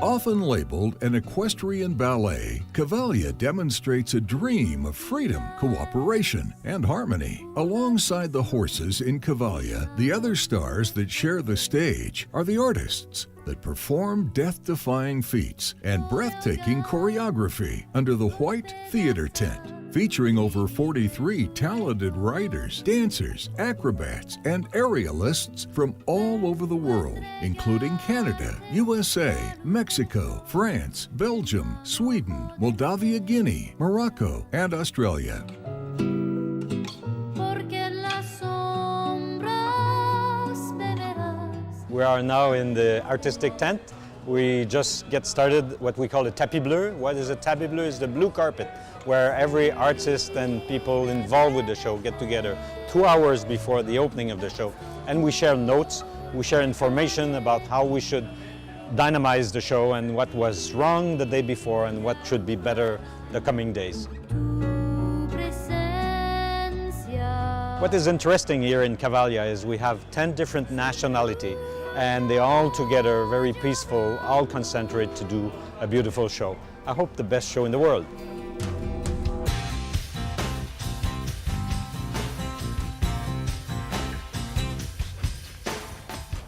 Often labeled an equestrian ballet, Cavalia demonstrates a dream of freedom, cooperation, and harmony. Alongside the horses in Cavalia, the other stars that share the stage are the artists that perform death-defying feats and breathtaking choreography under the white theater tent. Featuring over 43 talented writers, dancers, acrobats, and aerialists from all over the world, including Canada, USA, Mexico, France, Belgium, Sweden, Moldavia, Guinea, Morocco, and Australia. We are now in the artistic tent. We just get started what we call a tapis bleu. What is a tapis bleu? It's the blue carpet where every artist and people involved with the show get together 2 hours before the opening of the show. And we share notes, we share information about how we should dynamize the show and what was wrong the day before and what should be better the coming days. What is interesting here in Cavalia is we have 10 different nationalities, and they all together, very peaceful, all concentrate to do a beautiful show. I hope the best show in the world.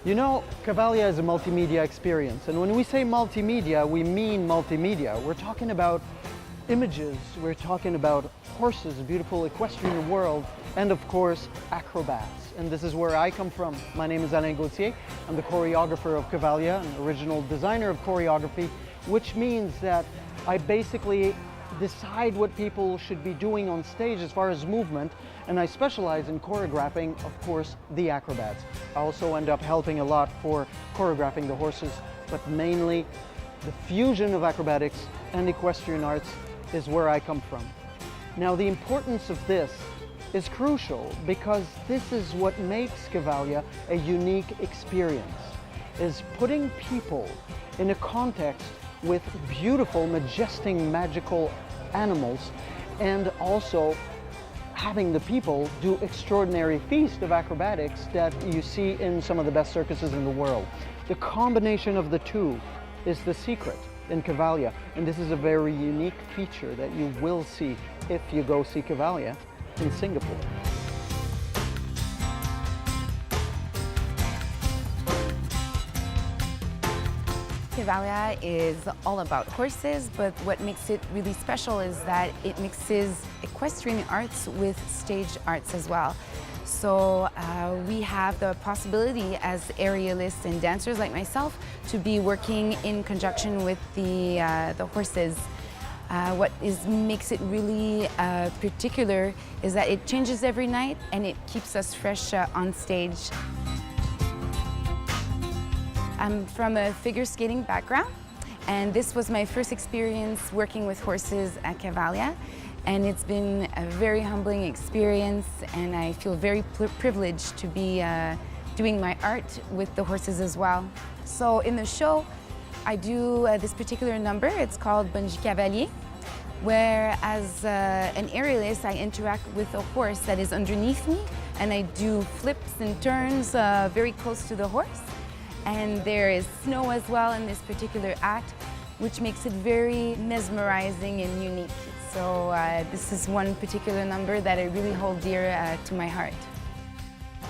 You know, Cavalia is a multimedia experience, and when we say multimedia, we mean multimedia. We're talking about images, we're talking about horses, a beautiful equestrian world, and of course, acrobats. And this is where I come from. My name is Alain Gauthier. I'm the choreographer of Cavalia, an original designer of choreography, which means that I basically decide what people should be doing on stage as far as movement, and I specialize in choreographing, of course, the acrobats. I also end up helping a lot for choreographing the horses, but mainly the fusion of acrobatics and equestrian arts is where I come from. Now, the importance of this is crucial because this is what makes Cavalia a unique experience, is putting people in a context with beautiful, majestic, magical animals, and also having the people do extraordinary feats of acrobatics that you see in some of the best circuses in the world. The combination of the two is the secret in Cavalia, and this is a very unique feature that you will see if you go see Cavalia in Singapore. Cavalia is all about horses, but what makes it really special is that it mixes equestrian arts with stage arts as well. So we have the possibility as aerialists and dancers like myself to be working in conjunction with the horses. What makes it really particular is that it changes every night and it keeps us fresh on stage. I'm from a figure skating background, and this was my first experience working with horses at Cavalia, and it's been a very humbling experience, and I feel very privileged to be doing my art with the horses as well. So in the show, I do this particular number. It's called Bungee Cavalier, where as an aerialist, I interact with a horse that is underneath me, and I do flips and turns very close to the horse. And there is snow as well in this particular act, which makes it very mesmerizing and unique. So this is one particular number that I really hold dear to my heart.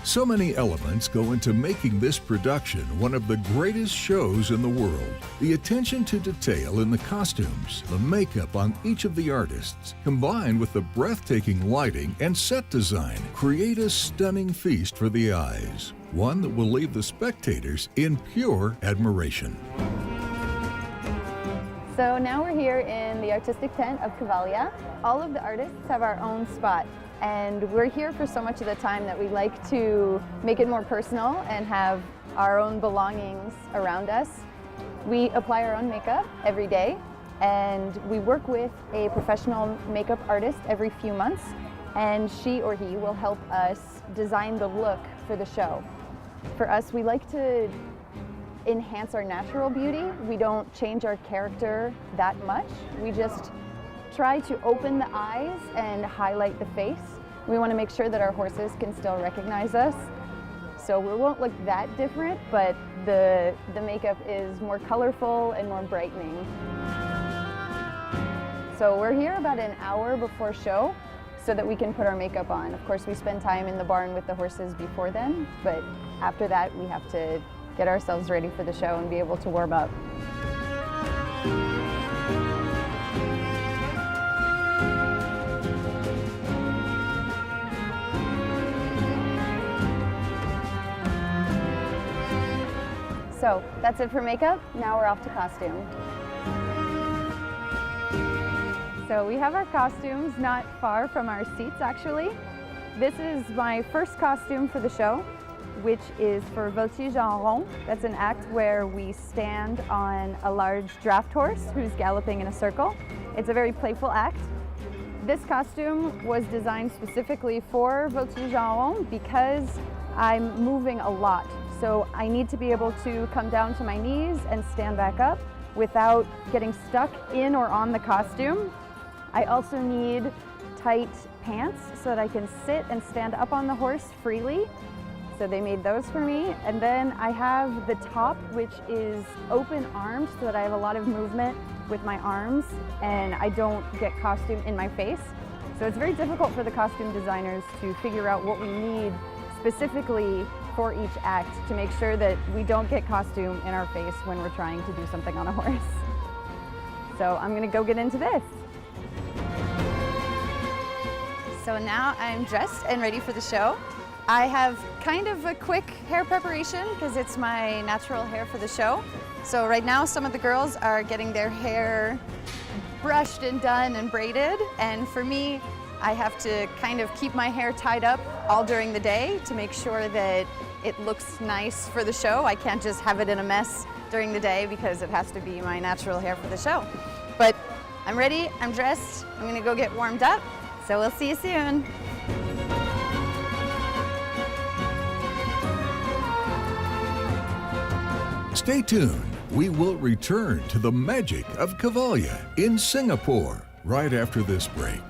So many elements go into making this production one of the greatest shows in the world. The attention to detail in the costumes, the makeup on each of the artists, combined with the breathtaking lighting and set design, create a stunning feast for the eyes. One that will leave the spectators in pure admiration. So now we're here in the artistic tent of Cavalia. All of the artists have our own spot, and we're here for so much of the time that we like to make it more personal and have our own belongings around us. We apply our own makeup every day, and we work with a professional makeup artist every few months, and she or he will help us design the look for the show. For us, we like to enhance our natural beauty. We don't change our character that much. We just try to open the eyes and highlight the face. We want to make sure that our horses can still recognize us. So we won't look that different, but the makeup is more colorful and more brightening. So we're here about an hour before show so that we can put our makeup on. Of course, we spend time in the barn with the horses before then, but after that, we have to get ourselves ready for the show and be able to warm up. So that's it for makeup. Now we're off to costume. So we have our costumes not far from our seats, actually. This is my first costume for the show, which is for Voltige en rond. That's an act where we stand on a large draft horse who's galloping in a circle. It's a very playful act. This costume was designed specifically for Voltige en rond because I'm moving a lot. So I need to be able to come down to my knees and stand back up without getting stuck in or on the costume. I also need tight pants so that I can sit and stand up on the horse freely. So they made those for me. And then I have the top, which is open armed so that I have a lot of movement with my arms and I don't get costume in my face. So it's very difficult for the costume designers to figure out what we need specifically for each act to make sure that we don't get costume in our face when we're trying to do something on a horse. So I'm gonna go get into this. So now I'm dressed and ready for the show. I have kind of a quick hair preparation because it's my natural hair for the show. So right now some of the girls are getting their hair brushed and done and braided, and for me, I have to kind of keep my hair tied up all during the day to make sure that it looks nice for the show. I can't just have it in a mess during the day because it has to be my natural hair for the show. But I'm ready, I'm dressed, I'm gonna go get warmed up, so we'll see you soon. Stay tuned. We will return to the magic of Cavalia in Singapore right after this break.